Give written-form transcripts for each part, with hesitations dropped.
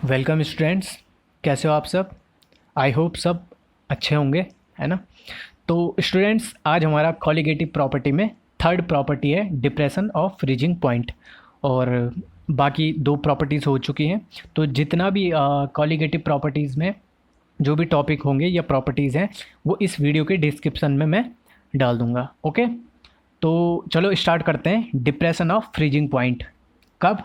Welcome students. कैसे हो आप सब? आई होप सब अच्छे होंगे, है ना। तो स्टूडेंट्स, आज हमारा कॉलिगेटिव प्रॉपर्टी में थर्ड प्रॉपर्टी है डिप्रेशन ऑफ फ्रीजिंग पॉइंट, और बाकी दो प्रॉपर्टीज़ हो चुकी हैं। तो जितना भी कॉलिगेटिव प्रॉपर्टीज़ में जो भी टॉपिक होंगे या प्रॉपर्टीज़ हैं वो इस वीडियो के डिस्क्रिप्शन में मैं डाल दूँगा। ओके, तो चलो स्टार्ट करते हैं। डिप्रेशन ऑफ फ्रीजिंग पॉइंट कब?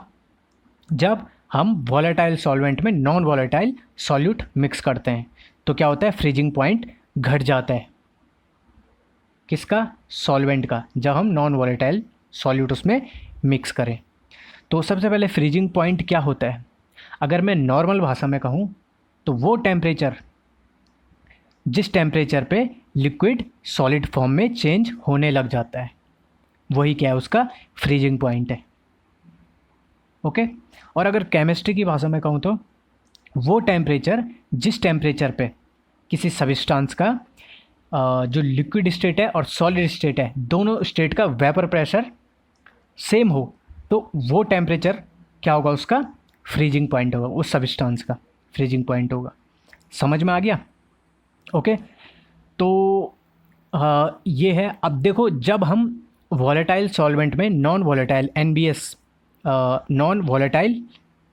जब हम वॉलेटाइल सॉल्वेंट में नॉन वॉलेटाइल सॉल्यूट मिक्स करते हैं तो क्या होता है? फ्रीजिंग पॉइंट घट जाता है। किसका? सॉल्वेंट का, जब हम नॉन वॉलेटाइल सॉल्यूट उसमें मिक्स करें। तो सबसे पहले फ्रीजिंग पॉइंट क्या होता है? अगर मैं नॉर्मल भाषा में कहूँ तो वो टेम्परेचर जिस टेम्परेचर पे लिक्विड सॉलिड फॉर्म में चेंज होने लग जाता है, वही क्या है? उसका फ्रीजिंग पॉइंट है। ओके। और अगर केमिस्ट्री की भाषा में कहूँ तो वो टेम्परेचर जिस टेम्परेचर पे किसी सब्सटेंस का जो लिक्विड स्टेट है और सॉलिड स्टेट है, दोनों स्टेट का वेपर प्रेशर सेम हो, तो वो टेम्परेचर क्या होगा? उसका फ्रीजिंग पॉइंट होगा, उस सब्सटेंस का फ्रीजिंग पॉइंट होगा। समझ में आ गया? ओके। तो ये है। अब देखो, जब हम वॉलेटाइल सॉल्वेंट में non volatile NBS, non volatile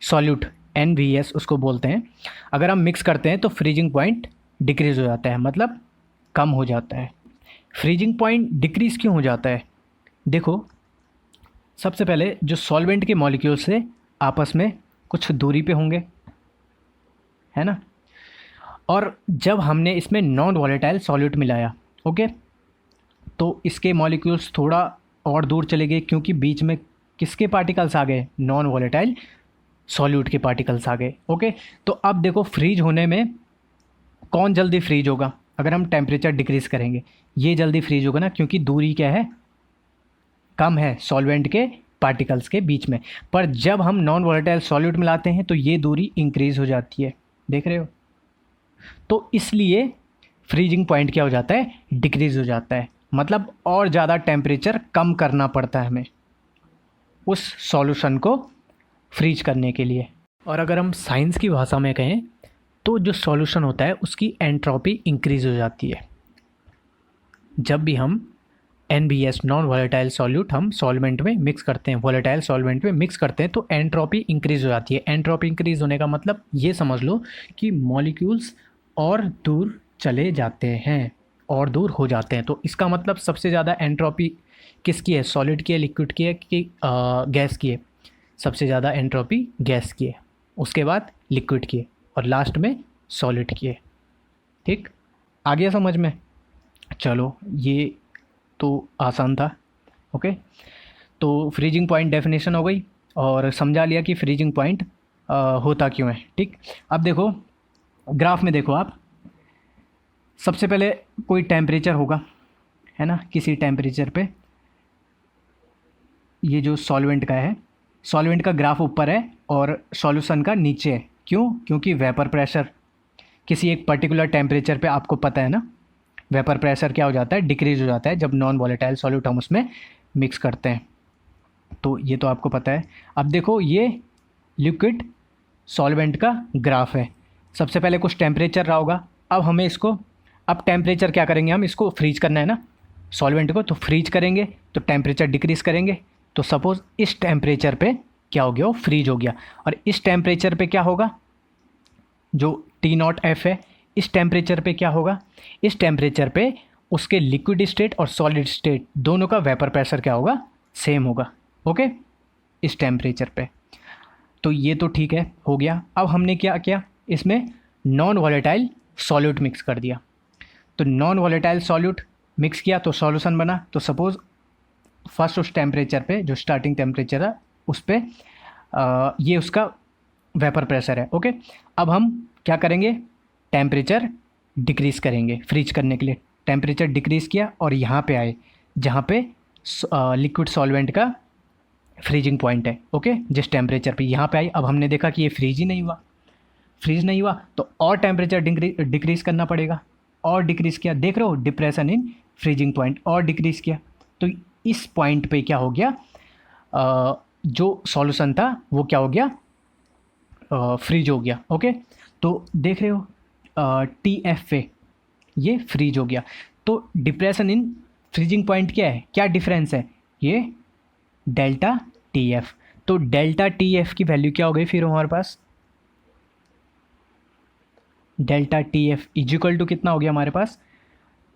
solute NVS उसको बोलते हैं, अगर हम मिक्स करते हैं तो फ्रीजिंग पॉइंट डिक्रीज़ हो जाता है, मतलब कम हो जाता है। फ्रीजिंग पॉइंट डिक्रीज़ क्यों हो जाता है? देखो, सबसे पहले जो सॉल्वेंट के मॉलिक्यूल्स से आपस में कुछ दूरी पे होंगे, है ना। और जब हमने इसमें नॉन वॉलेटाइल सॉल्यूट मिलाया, ओके, तो इसके मॉलिक्यूल्स थोड़ा और दूर चले गए, क्योंकि बीच में किसके पार्टिकल्स आ गए? नॉन वॉलेटाइल सॉल्यूट के पार्टिकल्स आ गए। ओके। तो अब देखो, फ्रीज होने में कौन जल्दी फ्रीज होगा? अगर हम टेम्परेचर डिक्रीज़ करेंगे, ये जल्दी फ्रीज होगा ना, क्योंकि दूरी क्या है? कम है सॉल्वेंट के पार्टिकल्स के बीच में। पर जब हम नॉन वॉलेटाइल सॉल्यूट मिलाते हैं तो ये दूरी इंक्रीज़ हो जाती है, देख रहे हो। तो इसलिए फ्रीजिंग पॉइंट क्या हो जाता है? डिक्रीज़ हो जाता है, मतलब और ज़्यादा टेम्परेचर कम करना पड़ता है हमें उस सॉल्यूशन को फ्रीज करने के लिए। और अगर हम साइंस की भाषा में कहें तो जो सॉल्यूशन होता है उसकी एंट्रोपी इंक्रीज़ हो जाती है। जब भी हम NBS नॉन वॉलेटाइल सॉल्यूट हम सॉल्वेंट में मिक्स करते हैं, वॉलेटाइल सॉल्वेंट में मिक्स करते हैं, तो एंट्रोपी इंक्रीज़ हो जाती है। एंट्रोपी इंक्रीज़ होने का मतलब ये समझ लो कि मॉलिक्यूल्स और दूर चले जाते हैं और दूर हो जाते हैं। तो इसका मतलब सबसे ज़्यादा एंट्रोपी किसकी है? सॉलिड की है, लिक्विड की है, कि गैस की है? सबसे ज़्यादा एंट्रोपी गैस की है, उसके बाद लिक्विड की है, और लास्ट में सॉलिड की है। ठीक, आ गया समझ में? चलो, ये तो आसान था। ओके। तो फ्रीजिंग पॉइंट डेफिनेशन हो गई, और समझा लिया कि फ्रीजिंग पॉइंट होता क्यों है। ठीक, अब देखो ग्राफ में, देखो आप, सबसे पहले कोई टेम्परेचर होगा, है ना। किसी टेम्परेचर पे ये जो सॉल्वेंट का है, सॉल्वेंट का ग्राफ ऊपर है और सॉल्यूशन का नीचे है। क्यों? क्योंकि वेपर प्रेशर किसी एक पर्टिकुलर टेम्परेचर पे, आपको पता है ना, वेपर प्रेशर क्या हो जाता है? डिक्रीज़ हो जाता है जब नॉन वॉलेटाइल सॉल्यूट हम उसमें मिक्स करते हैं। तो ये तो आपको पता है। अब देखो, ये लिक्विड सॉल्वेंट का ग्राफ है। सबसे पहले कुछ टेम्परेचर रहा होगा, अब हमें इसको, अब टेम्परेचर क्या करेंगे? हम इसको फ्रीज करना है ना सॉल्वेंट को, तो फ्रीज करेंगे तो टेम्परेचर डिक्रीज़ करेंगे। तो सपोज़ इस टेम्परेचर पे क्या हो गया? वो फ्रीज हो गया। और इस टेम्परेचर पे क्या होगा? जो T0F है, इस टेम्परेचर पे क्या होगा? इस टेम्परेचर पे उसके लिक्विड स्टेट और सॉलिड स्टेट दोनों का वेपर प्रेशर क्या होगा? सेम होगा। ओके, इस टेम्परेचर पे। तो ये तो ठीक है, हो गया। अब हमने क्या किया? इसमें नॉन वॉलेटाइल सॉल्यूट मिक्स कर दिया। तो नॉन वॉलेटाइल सॉल्यूट मिक्स किया तो सॉल्यूशन बना। तो सपोज़ फर्स्ट उस टेम्परेचर पे, जो स्टार्टिंग टेम्परेचर है, उस पे ये उसका वेपर प्रेशर है। ओके। अब हम क्या करेंगे? टेम्परेचर डिक्रीज़ करेंगे फ्रीज करने के लिए। टेम्परेचर डिक्रीज़ किया और यहाँ पे आए जहाँ पे लिक्विड सॉल्वेंट का फ्रीजिंग पॉइंट है। ओके, जिस टेम्परेचर पे यहाँ पे आई, अब हमने देखा कि ये फ्रीज ही नहीं हुआ। फ्रीज नहीं हुआ तो और टेम्परेचर डिक्रीज़ करना पड़ेगा, और डिक्रीज़ किया। देख रहे हो, डिप्रेशन इन फ्रीजिंग पॉइंट, और डिक्रीज़ किया। तो इस पॉइंट पे क्या हो गया? जो सॉल्यूशन था वो क्या हो गया? फ्रीज हो गया। ओके, तो देख रहे हो TFA ये फ्रीज हो गया। तो डिप्रेशन इन फ्रीजिंग पॉइंट क्या है, क्या डिफरेंस है, ये डेल्टा TF। तो डेल्टा TF की वैल्यू क्या हो गई फिर हमारे पास, delta TF is equal to कितना हो गया हमारे पास,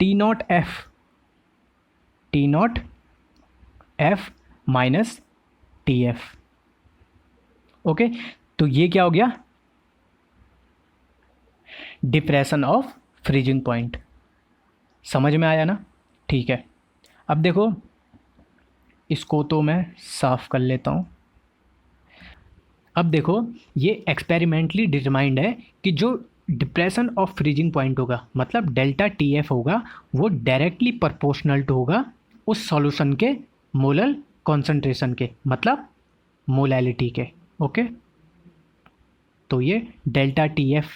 T0F माइनस TF। ओके, तो ये क्या हो गया, डिप्रेशन ऑफ फ्रीजिंग पॉइंट। समझ में आया ना? ठीक है, अब देखो इसको तो मैं साफ कर लेता हूँ। अब देखो ये एक्सपेरिमेंटली डिटरमाइंड है कि जो डिप्रेशन ऑफ फ्रीजिंग पॉइंट होगा, मतलब डेल्टा TF होगा, वो डायरेक्टली प्रोपोर्शनल टू होगा उस सॉल्यूशन के मोलर कॉन्सेंट्रेशन के, मतलब मोलैलिटी के। ओके, तो ये delta TF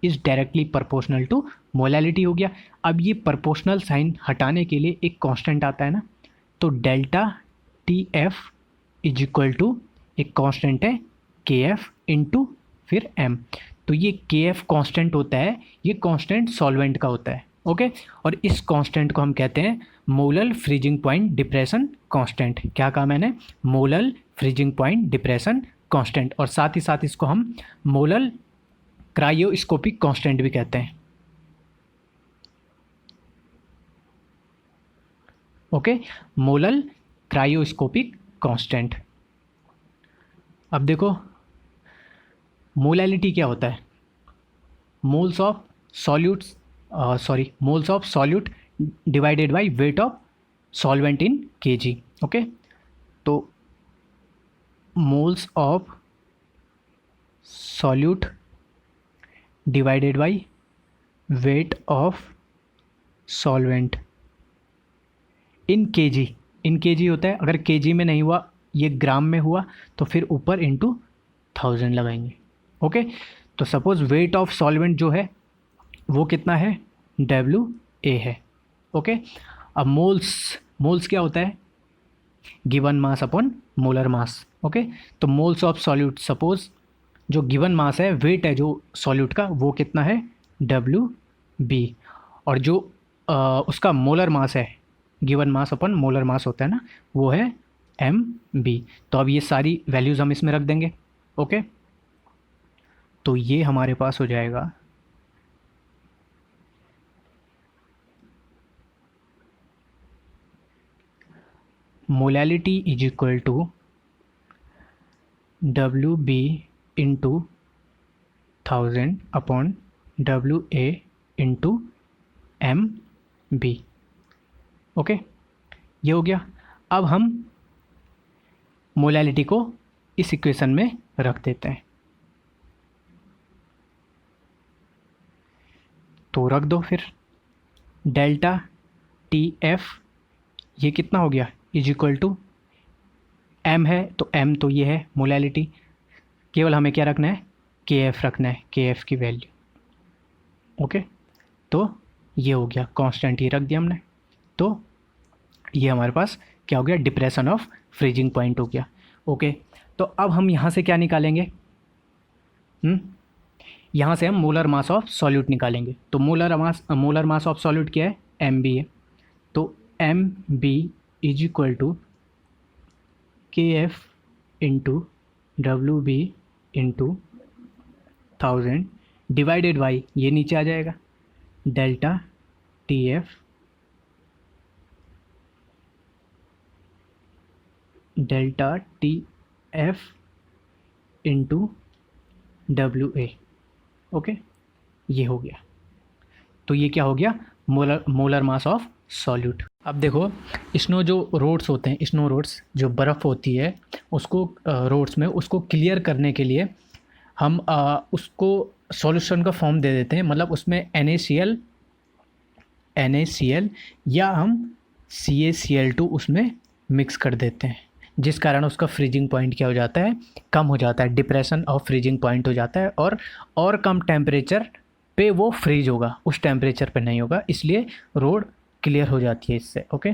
is directly proportional to molality हो गया। अब ये प्रोपोर्शनल साइन हटाने के लिए एक कांस्टेंट आता है ना, तो delta TF is equal to एक कांस्टेंट है KF इंटू फिर M। तो ये KF कांस्टेंट होता है, ये कांस्टेंट सॉल्वेंट का होता है। ओके, और इस कांस्टेंट को हम कहते हैं molar freezing point depression constant. क्या कहा मैंने, molar freezing point depression constant, और साथ ही साथ इसको हम मोलर क्रायोस्कोपिक कांस्टेंट भी कहते हैं। Okay, molar cryoscopic constant. अब देखो मोलैलिटी क्या होता है, moles of solutes moles of solute divided by weight of solvent in kg। Okay, तो moles of solute divided by weight of solvent in kg। In kg होता है, अगर kg में नहीं हुआ, ये ग्राम में हुआ, तो फिर ऊपर इंटू 1000 लगाएंगे। ओके, तो सपोज वेट ऑफ सॉल्वेंट जो है वो कितना है, WA है। ओके, अब मोल्स क्या होता है, given mass upon molar mass. Okay, तो मोल्स ऑफ सॉल्यूट, सपोज जो गिवन मास है, वेट है जो सॉल्यूट का, वो कितना है, WB, और जो उसका मोलर मास है, गिवन मास अपन मोलर मास होता है ना, वो है MB। तो अब ये सारी वैल्यूज़ हम इसमें रख देंगे। ओके, तो ये हमारे पास हो जाएगा molality is equal to WB into 1000 upon WA into MB। Okay, ये हो गया। अब हम मोलैलिटी को इस इक्वेशन में रख देते हैं, तो रख दो फिर डेल्टा TF ये कितना हो गया, इज इक्वल टू M है, तो M तो ये है मोलैलिटी, केवल हमें क्या रखना है, KF रखना है, KF की वैल्यू। ओके, तो ये हो गया कांस्टेंट, ये रख दिया हमने। तो ये हमारे पास क्या हो गया, डिप्रेशन ऑफ फ्रीजिंग पॉइंट हो गया। ओके, तो अब हम यहाँ से क्या निकालेंगे, यहाँ से हम मोलर मास ऑफ सॉल्यूट निकालेंगे। तो मोलर मास ऑफ सॉल्यूट क्या है, MB है। तो MB is equal to KF into WB into 1000 divided by, ये नीचे आ जाएगा, delta TF into WA। Okay, ये हो गया। तो ये क्या हो गया, मोलर मास ऑफ सॉल्यूट। अब देखो स्नो जो रोड्स होते हैं, स्नो रोड्स जो बर्फ़ होती है, उसको रोड्स में उसको क्लियर करने के लिए हम उसको सॉल्यूशन का फॉर्म दे देते हैं, मतलब उसमें NaCl या हम CaCl2 उसमें मिक्स कर देते हैं, जिस कारण उसका फ्रीजिंग पॉइंट क्या हो जाता है, कम हो जाता है, डिप्रेशन ऑफ फ्रीजिंग पॉइंट हो जाता है, और कम टेम्परेचर पे वो फ्रीज होगा, उस टेम्परेचर पे नहीं होगा, इसलिए रोड क्लियर हो जाती है इससे। ओके,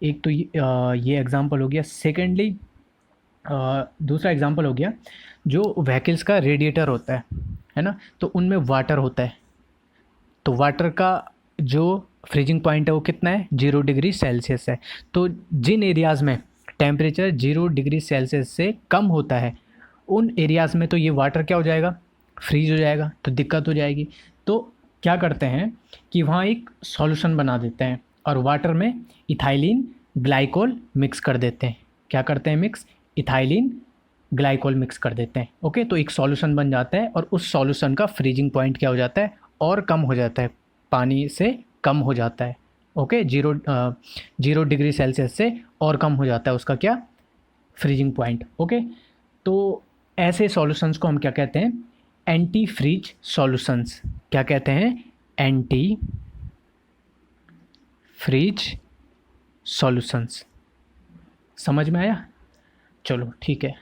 एक तो ये एग्जांपल हो गया। सेकेंडली दूसरा एग्जांपल हो गया, जो व्हीकल्स का रेडिएटर होता है ना, तो उनमें वाटर होता है। तो वाटर का जो फ्रीजिंग पॉइंट है वो कितना है, 0 डिग्री सेल्सियस है। तो जिन एरियाज़ में टेम्परेचर 0 डिग्री सेल्सियस से कम होता है, उन एरियाज़ में तो ये वाटर क्या हो जाएगा, फ्रीज हो जाएगा, तो दिक्कत हो जाएगी। तो क्या करते हैं कि वहाँ एक सॉल्यूशन बना देते हैं और वाटर में इथाइलिन ग्लाइकोल मिक्स कर देते हैं। क्या करते हैं मिक्स, इथाइलिन ग्लाइकोल मिक्स कर देते हैं। ओके, तो एक सॉल्यूशन बन जाता है और उस सॉल्यूशन का फ्रीजिंग पॉइंट क्या हो जाता है, और कम हो जाता है, पानी से कम हो जाता है। ओके, 0 डिग्री सेल्सियस से और कम हो जाता है उसका क्या, फ्रीजिंग पॉइंट। ओके, तो ऐसे सॉल्यूशंस को हम क्या कहते हैं, एंटी फ्रीज सॉल्यूशंस। क्या कहते हैं, एंटी फ्रीज सॉल्यूशंस। समझ में आया? चलो ठीक है।